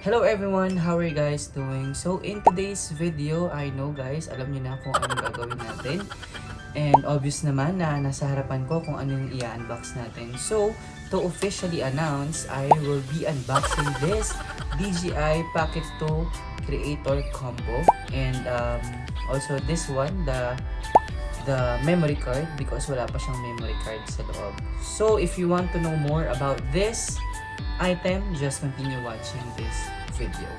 Hello everyone! How are you guys doing? So in today's video, I know guys, alam niyo na kung anong gagawin natin. And obvious naman na nasa harapan ko kung ano yung i-unbox natin. So, to officially announce, I will be unboxing this DJI Pocket 2 Creator Combo. And also this one, the memory card, because wala pa siyang memory card sa loob. So if you want to know more about this item, just continue watching this video.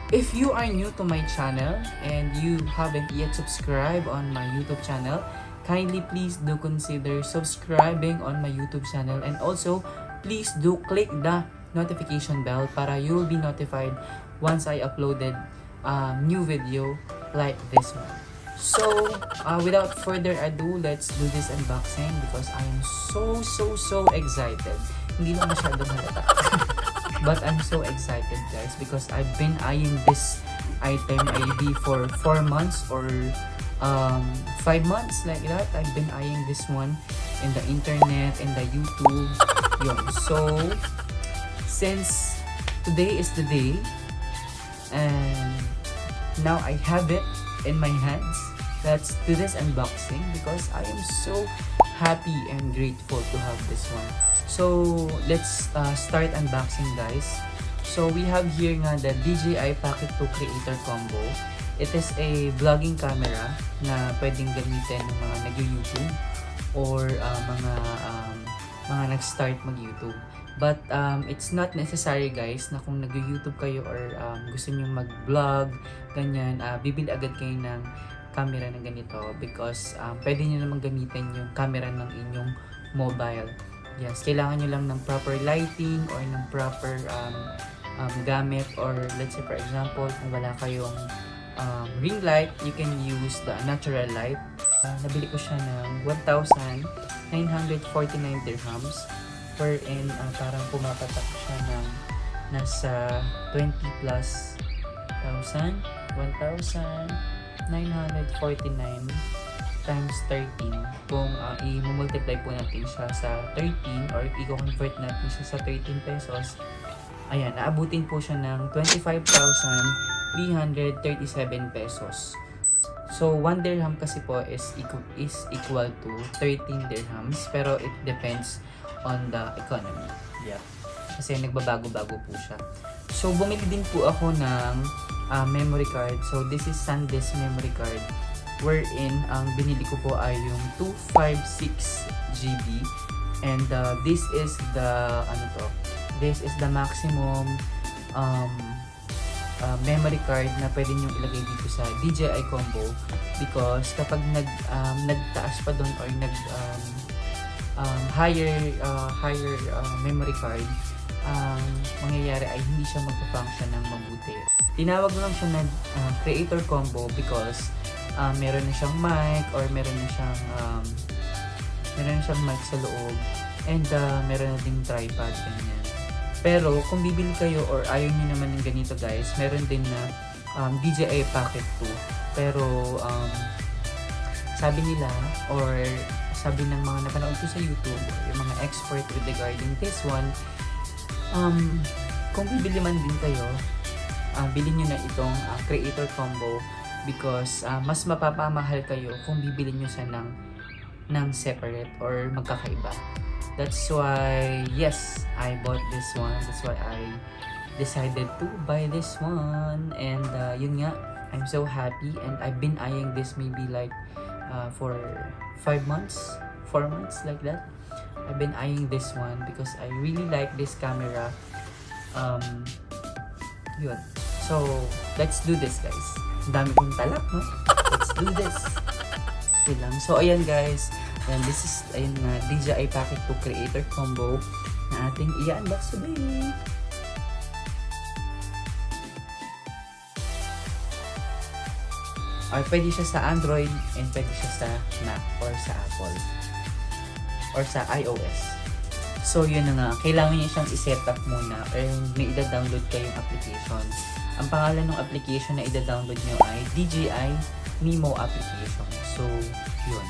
If you are new to my channel and you haven't yet subscribed on my YouTube channel, kindly please do consider subscribing on my YouTube channel, and also please do click the notification bell para you will be notified once I uploaded a new video like this one. So, without further ado, let's do this unboxing because I am so excited. Hindi lang masyadong halata. But I'm so excited guys because I've been eyeing this item maybe for 4 months or 5 months like that. I've been eyeing this one in the internet, in the YouTube. Yun. So, since today is the day and now I have it in my hands, let's do this unboxing because I am so happy and grateful to have this one. So let's start unboxing guys. So we have here nga the DJI Pocket 2 Creator Combo. It is a vlogging camera na pwedeng gamitin ng mga nag-YouTube or mga nag-start mag-YouTube. But it's not necessary guys na kung nag-YouTube kayo or gusto niyo mag-vlog, ganyan, bibili agad kayo ng camera na ganito because pwede niyo naman gamitin yung camera ng inyong mobile. Yes, kailangan nyo lang ng proper lighting or ng proper gamit, or let's say for example, kung wala kayong ring light, you can use the natural light. Nabili ko siya ng 1,949 dirhams wherein parang pumapatak siya ng nasa 20 plus thousand, 1,949 times 13. Kung i-multiply po natin siya sa 13 or i-convert natin siya sa 13 pesos, ayan, naabutin po siya ng 25,337 pesos. So, 1 dirham kasi po is equal to 13 dirhams, pero it depends on the economy. Yeah. Kasi nagbabago-bago po siya. So, bumili din po ako ng memory card. So, this is SanDisk memory card, wherein ang binili ko po ay yung 256 GB, and this is the this is the maximum memory card na pwede nyo ilagay dito sa DJI Combo, because kapag nagtaas pa doon or higher memory card, mangyayari ay hindi siya magpa-function ng mabuti. Tinawag lang siya na Creator Combo because meron na siyang mic, or meron na siyang mic sa loob, and meron na ding tripod, ganyan. Pero kung bibili kayo or ayaw niyo naman ng ganito guys, meron din na DJI Pocket 2. Pero sabi nila, or sabi ng mga napanood ko sa YouTube, yung mga expert with regarding this one, kung bibili man din kayo, bilhin nyo na itong Creator Combo because mas mapapamahal kayo kung bibili nyo siya ng separate or magkakaiba. That's why, yes, I bought this one. That's why I decided to buy this one. And yun nga, I'm so happy, and I've been eyeing this maybe like for 5 months, 4 months like that. I've been eyeing this one because I really like this camera. Yun. So, let's do this guys. Ang dami kong talak, no? Let's do this. Okay lang. So, ayan guys. Ayan, this is, ayun nga, DJI Pocket 2 Creator Combo na ating i-unbox today. Or pwede siya sa Android and pwede siya sa Mac or sa Apple or sa iOS. So, yun na nga. Kailangan niya siyang i-set up muna or may ida-download kayong application. Ang pangalan ng application na ida-download nyo ay DJI Nemo application. So, yun.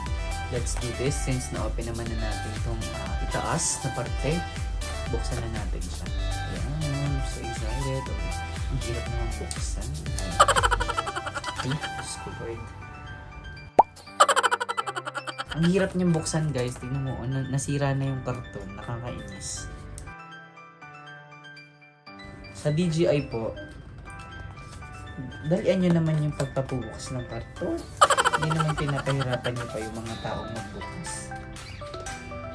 Let's do this since na-open naman na natin itong itaas na parte. Buksan na natin siya. Ayan. So excited. Ang hirap naman buksan. Ay, Lord. Ang hirap niyang buksan, guys. Tingnan mo, nasira na yung karton. Nakakainis. Sa DJI po, dalian nyo naman yung pagpapubukas ng karton. Hindi naman pinapahirapan nyo pa yung mga taong magbukas.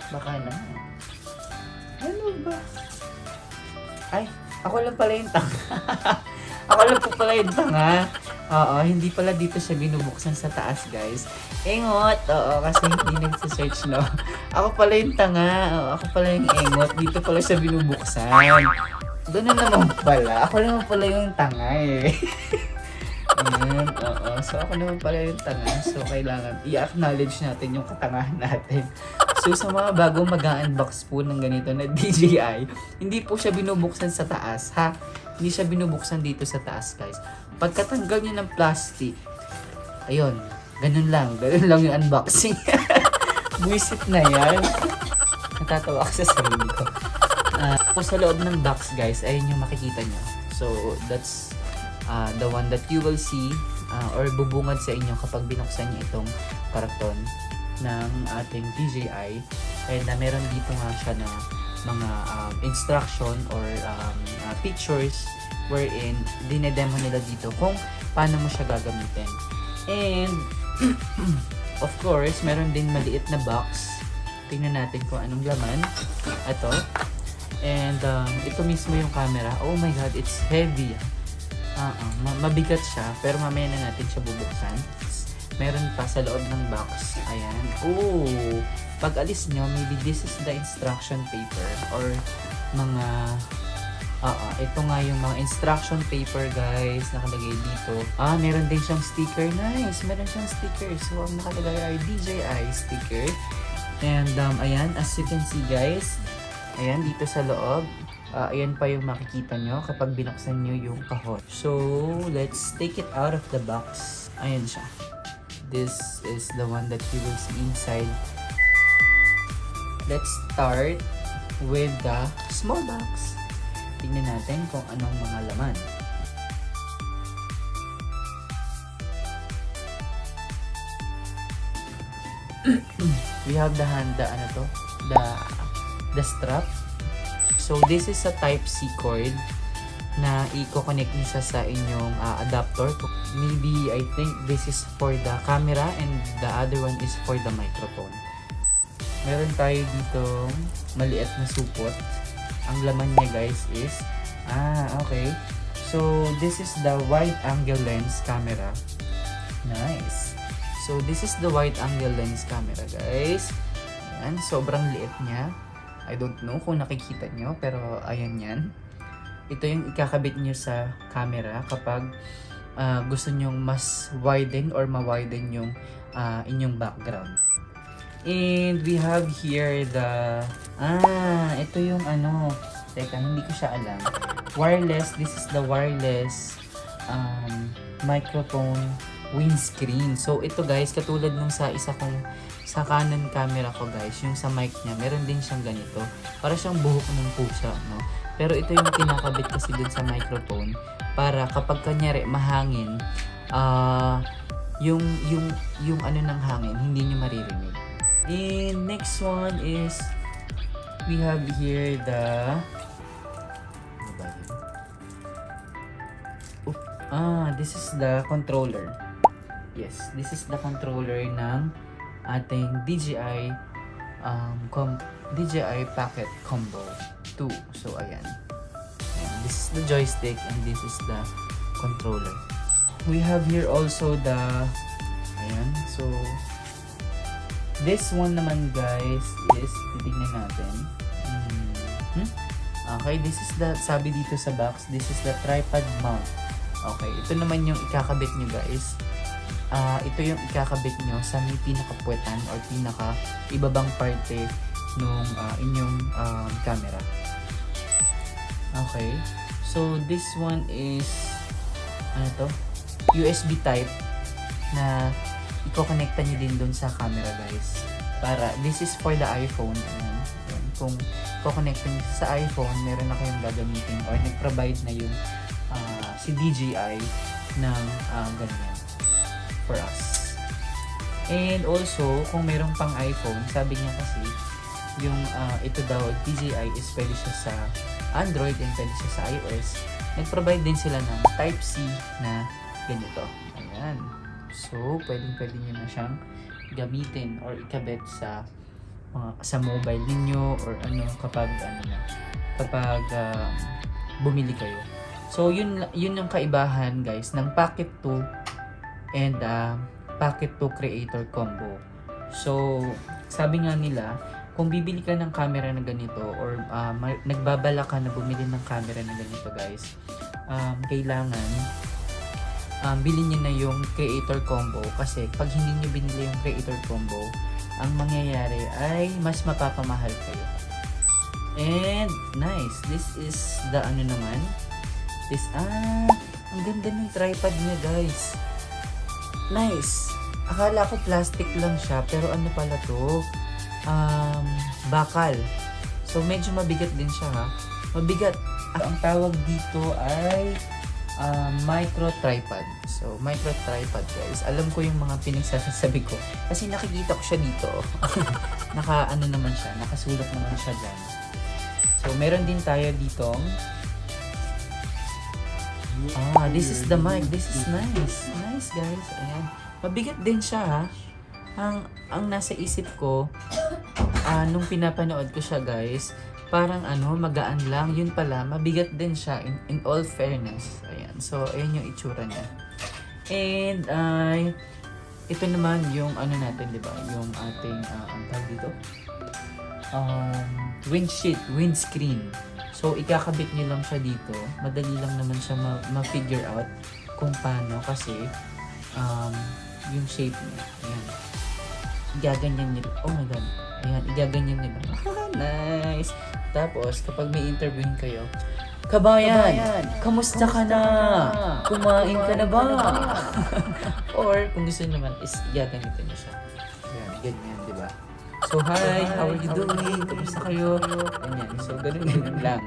Baka naman. Ano ba? Ay, ako lang pala yung tanga. Ako lang po pala yung tanga. Oo, hindi pala dito siya binubuksan sa taas, guys. Engot! Oo, kasi hindi nagsisearch, no? Ako pala yung tanga. Oo, ako pala yung engot. Dito pala siya binubuksan. Doon na naman pala. Ako naman pala yung tanga, eh. Ayan, oo. So, ako naman pala yung tanga. So, kailangan i-acknowledge natin yung katangahan natin. So, sa mga bagong mag-unbox po ng ganito na DJI, hindi po siya binubuksan sa taas, ha? Hindi siya binubuksan dito sa taas, guys. Pagkatanggal niya ng plastic, ayun, ganun lang yung unboxing. Buisit na yan. Natatawa ako sa sarili ko. Sa loob ng box, guys, ayun yung makikita nyo. So, that's the one that you will see or bubungad sa inyo kapag binuksan nyo itong karton ng ating DJI. And meron dito nga siya na mga instruction or pictures wherein dinedemo nila dito kung paano mo siya gagamitin. And of course, meron din maliit na box. Tingnan natin kung anong laman. Ito. And ito mismo yung camera. Oh my god, it's heavy. Mabigat siya, pero mamaya na natin siya bubuksan. Meron pa sa loob ng box. Ayan. Oh, pag alis nyo, maybe this is the instruction paper or mga ito nga yung mga instruction paper, guys, nakalagay dito. Meron din siyang sticker. Nice, meron siyang sticker. So, ang nakalagay ay DJI sticker. And ayan, as you can see, guys, ayan, dito sa loob, ayan pa yung makikita nyo kapag binuksan nyo yung kahon. So, let's take it out of the box. Ayan siya. This is the one that you will see inside. Let's start with the small box. Tingnan natin kung anong mga laman. We have the strap. So, this is a Type-C cord na i-connect niya sa inyong adapter. Maybe, I think this is for the camera and the other one is for the microphone. Meron tayo dito maliit na supot. Ang laman niya, guys, is okay. So, this is the wide angle lens camera. Nice. So, this is the wide angle lens camera, guys. Ayan, sobrang liit niya. I don't know kung nakikita nyo, pero ayan yan. Ito yung ikakabit nyo sa camera kapag gusto nyong mas widen or ma-widen yung inyong background. And we have here the ito yung teka, hindi ko siya alam. Wireless, this is the wireless microphone windscreen. So ito, guys, katulad nung sa sa Canon camera ko, guys, yung sa mic niya, meron din siyang ganito. Para siyang buhok ng pusa, no? Pero ito yung kinakabit kasi dun sa microphone para kapag kanyari mahangin, yung ng hangin, hindi nyo maririnig. And next one is we have here the this is the controller. Yes, this is the controller ng ating DJI DJI Pocket Combo 2. So ayan. This is the joystick and this is the controller. We have here also the so this one naman, guys, is titignan natin. Okay, this is the, sabi dito sa box, this is the tripod mount. Okay, ito naman yung ikakabit nyo, guys. Ito yung ikakabit nyo sa may pinakapuwetan or ibabang parte nung inyong camera. Okay, so this one is USB type. na i-connecta nyo din dun sa camera guys. Para, this is for the iPhone. Ayan. Kung i-connecta nyo sa iPhone, meron na kayong gagamitin or nag-provide na yung si DJI ng ganyan for us. And also, kung meron pang iPhone, sabi niya kasi, yung ito daw, DJI is pwede siya sa Android and pwede siya sa iOS. Nag-provide din sila ng Type-C na ganito. Ayan. So, pwede nyo na siyang gamitin or ikabit sa mobile ninyo or ano kapag bumili kayo. So, yun yung kaibahan guys ng Pocket 2 and Pocket 2 Creator Combo. So, sabi nga nila, kung bibili ka ng camera na ganito or nagbabala ka na bumili ng camera na ganito guys, kailangan bilhin nyo na yung Creator Combo kasi pag hindi nyo binili yung Creator Combo, ang mangyayari ay mas mapapamahal kayo. And nice, this is the ano naman, ang ganda ng tripod niya guys. Nice. Akala ko plastic lang siya pero ano pala to? Bakal. So medyo mabigat din siya ha. Mabigat. Ang tawag dito ay micro tripod. So micro tripod guys. Alam ko yung mga pinagsasabi ko kasi nakikita ko siya dito. Naman siya, nakasulat naman siya dyan. So meron din tayo ditong this is the mic. This is nice. Nice guys. Ayan. Mabigat din siya ha. Ang nasa isip ko nung pinapanood ko siya guys, parang magaan lang. Yun pala, mabigat din siya in all fairness. Ayan. So ayan yung itsura niya. And ito naman yung natin, 'di ba? Yung ating ang tawag dito. Windscreen. So, ikakabit nyo lang siya dito. Madali lang naman siya ma-figure out kung paano kasi yung shape niya. Ayan. Igaganyan nyo. Oh my God. Ayan, igaganyan nyo lang. Nice! Tapos, kapag may interviewin kayo, Kabayan, kamusta ka na? Kumain ka na ba? Or, kung gusto nyo naman, is igaganitin nyo siya. Ayan, ganyan, di ba? So, hi, how are you doing? Kamusta kayo? Ganyan. So, ganun lang.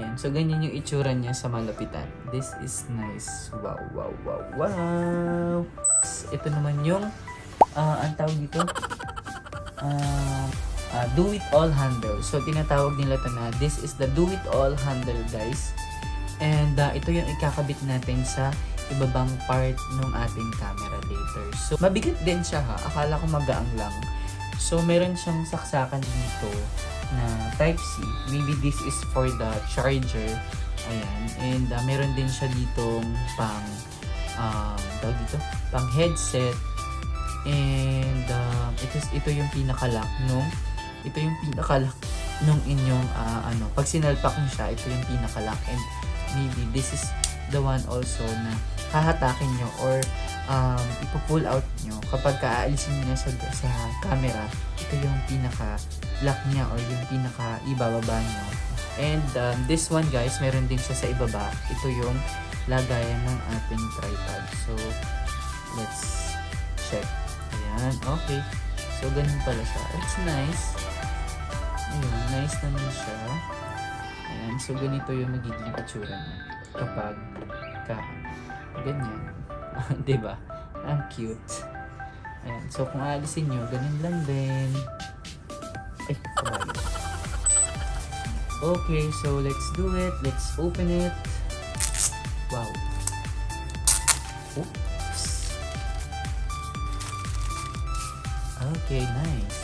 Ayan. So, ganyan yung itsura niya sa malapitan. This is nice. Wow, wow, wow, wow. Ito naman yung, ang tawag dito, do-it-all handle. So, tinatawag nila ito na, this is the do-it-all handle, guys. And, ito yung ikakabit natin sa ibabang part ng ating camera later. So, mabigat din siya ha. Akala ko magaang lang. So, meron siyang saksakan dito na Type-C. Maybe this is for the charger. Ayan. And meron din siya ditong pang headset. And ito yung pinaka-lock nung inyong pag sinalpak mo siya, ito yung pinaka-lock. And maybe this is the one also na hahatakin nyo or ipo-pull out nyo kapag aalisin nyo na sa camera. Ito yung pinaka-lock niya or yung pinaka-ibababa nyo. And this one guys, meron din siya sa ibaba. Ito yung lagayan ng ating tripod. So, let's check. Ayan, okay. So, ganun pala siya. It's nice. Ayan, nice naman siya. Ayan, so ganito yung magiging itsura niya kapag ganyan. Diba? Ang cute. Ayan. So, kung aalisin nyo, ganun lang din. Ay, kabayo. Okay, so let's do it. Let's open it. Wow. Oops. Okay, nice.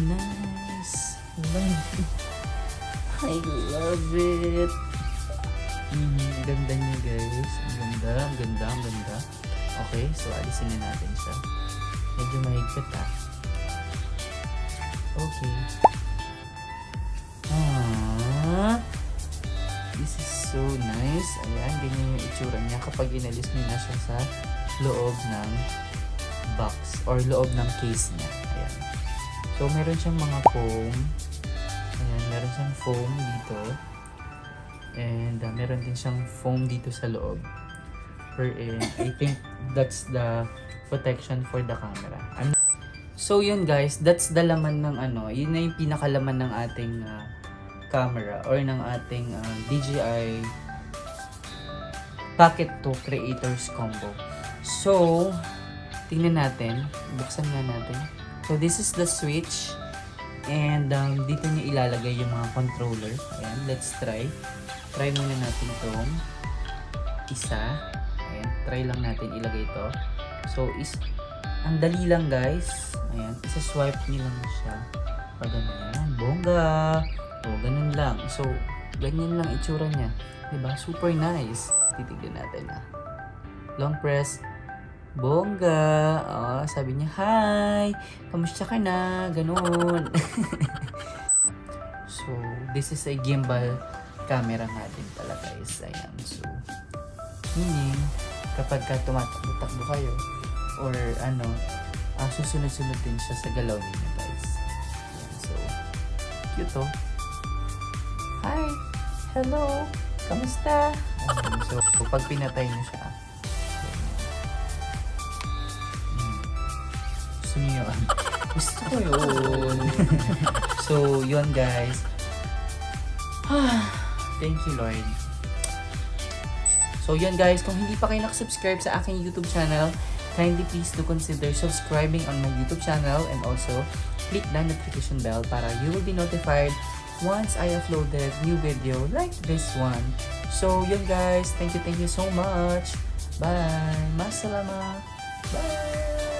Nice. I love it. Ganda niya guys. Ang ganda. Okay, so alisin na natin siya. Medyo mahigpit Okay. This is so nice. Ayan, ganyan yung itsura niya kapag inalis niyo na siya sa loob ng box or loob ng case niya. Ayan. So, meron siyang mga foam. Ayan, meron siyang foam dito. And meron din siyang foam dito sa loob. wherein I think that's the protection for the camera. So yun guys, that's the laman ng yun na yung pinakalaman ng ating camera or ng ating DJI Pocket 2 Creators Combo. So, tingnan natin, buksan nga natin. So this is the switch and dito niya ilalagay yung mga controller. Ayan, let's try. Try muna natin itong isa. Ayan, try lang natin ilagay ito. So, ang dali lang guys. Ayan, isa-swipe niyo lang siya. Pag ganyan, bongga. O, ganun lang. So, ganyan lang itsura niya. Diba? Super nice. Titignan natin long press. Bongga. Oh, sabi niya, hi! Kamusta ka na? Ganun. So, this is a gimbal camera nga din pala guys. Ayan. So, meaning, kapag ka tumatakbo kayo, or susunod-sunod din siya sa galaw niyo guys. Ayan. So, cute oh. Hi! Hello! Kamusta? So, pag pinatay niyo siya, gusto niyo yun? Gusto ko yun. So, yun guys. Thank you Lord. So, yun guys. Kung hindi pa kayo nakasubscribe sa aking YouTube channel, kindly please do consider subscribing on my YouTube channel and also click the notification bell para you will be notified once I uploaded new video like this one. So, yun guys. Thank you so much. Bye. Masalama. Bye.